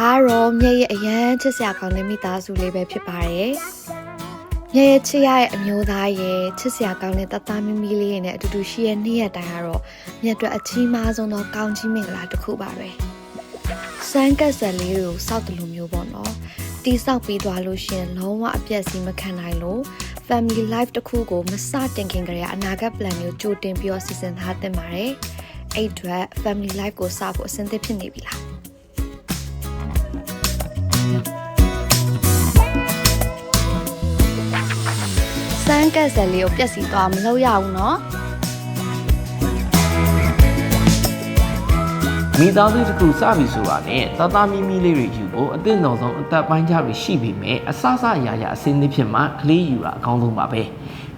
ရောမြည့်ရဲ့အရန်ချစ်စရာကောင်းတဲ့မိသားစုလေးပဲဖြစ်ပါတယ်မြည့်ရဲ့ချစ်ရရဲ့အမျိုးသားရဲ့ချစ်စရာကောင်းတဲ့တသားမီမီလေးနဲ့အတူတူရှိရဲ့နေ့ရက်တိုင်းကတော့မြတ်အတွက်အကြီးမားဆုံးသောကောင်းကြီးမင်္ဂလာတစ်ခုပါပဲစမ်းကက်ဆက်လေးကိုစောက်တယ်လို့မျိုးပေါ့နော်တီးဆောက်ပြီးသွားလို့ရှင်လုံးဝအပြည့်စီမခံနိုင်လို့ family life တစ်ခုကိုမစတင်ခင်ကတည်းကအနာဂတ် plan မျိုးကြိုတင်ပြီးတော့စီစဉ်ထားတင်ပါတယ်အဲ့အတွက် family life ကိုစဖို့အဆင်သင့်ဖြစ်နေပြီလားစမ်းကက်ဆက်လေးကိုပြက်စီသွားမလုပ်ရဘူးเนาะမိသားစုတစ်ခုစပြီဆိုတာနဲ့တသားမီမီလေးတွေယူဖို့အသင့်တော်ဆုံးအသက်ပိုင်းခြားပြီးရှိပြီမဲ့အစအရာရာအစင်းသစ်ဖြစ်မှကလေးယူတာအကောင်းဆုံးပါပဲ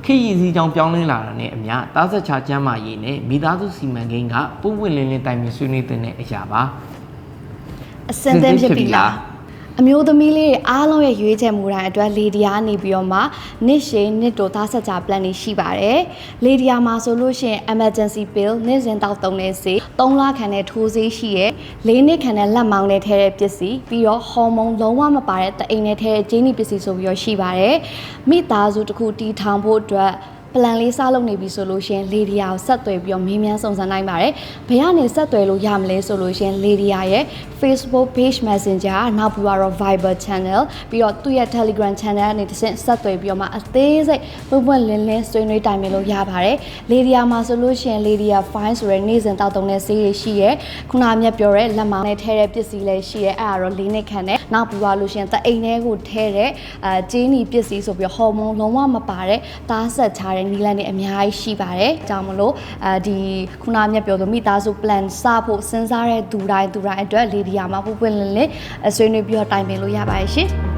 ခေတ်ရည်စည်းကြောင်ပြောင်းလဲလာတာနဲ့အမျှသားဆက်ချကျမ်းမာရေးနဲ့မိသားစုစီမံကိန်းကပုံပွင့်လင်းလင်းတိုင်ပင်ဆွေးနွေးတဲ့အရာပါအစင်သင့်ဖြစ်ပြီလားအမျိုးသမီးလေးတွေအားလုံးရဲ့ရွေးချယ်မှုတိုင်းအတွက်လေဒီယာနေပြီးတော့မှနှစ်ရှည်နှစ်တိုသားဆက်ကြ plan တွေရှိပါတယ်လေဒီယာမှာဆိုလို့ရှိရင် emergency pill နေ့စဉ်တောက်သုံးတဲ့ဆေး3လခန့်နဲ့ထိုးဆေးရှိရဲ့4နှစ်ခန့်နဲ့လက်မောင်းနဲ့ထဲတဲ့ပစ္စည်းပြီးတော့ဟော်မုန်းလုံးဝမပါတဲ့တအိမ်နဲ့ထဲတဲ့ဂျင်းနီပစ္စည်းဆိုပြီးတော့ရှိပါတယ်မိသားစုတစ်ခုတည်ထောင်ဖို့အတွက်plan လေးစလုပ်နေပြီဆိုလို့ရှင်လေဒီယာကိုဆက်သွယ်ပြီးတော့မေးမြန်းစုံစမ်းနိုင်ပါတယ်။ဘယ်ကနေဆက်သွယ်လို့ရမလဲဆိုလို့ရှင်လေဒီယာရဲ့ Facebook page Messenger နောက်ပြီးတော့ Viber channel ပြီးတော့သူ့ရဲ့ Telegram channel ကနေတစ်ဆင့်ဆက်သွယ်ပြီးတော့မှအသေးစိတ်ပွင့်လင်းလင်းဆွေးနွေးတိုင်ပင်လို့ရပါတယ်။လေဒီယာမှာဆိုလို့ရှင်လေဒီယာ fine ဆိုတဲ့နေ့စဉ်တောက်တုံးတဲ့ဆေးတွေရှိရဲ့ခုနမြတ်ပြောတဲ့လက်မောင်းနဲ့ထဲတဲ့ပစ္စည်းလည်းရှိရဲ့အဲ့ဒါတော့၄နှစ်ခန့်နဲ့နောက်ပြီးတော့လို့ရှင်တအိမ်ထဲကိုထဲတဲ့ဂျင်းနီပစ္စည်းဆိုပြီးတော့ဟော်မုန်းလုံးဝမပါတဲ့သားဆက်ချတဲ့နီလန်တွေအများကြီးရှိပါတယ်။ကြောင့်မလို့ဒီခုနမြတ်ပြောသူမိသားစု plan စဖို့စဉ်းစားတဲ့သူတိုင်းအတွက်လေဒီယာမှာပွင့်လင်းလင်းဆွေးနွေးပြီးတော့တိုင်ပင်လို့ရပါတယ်ရှင်။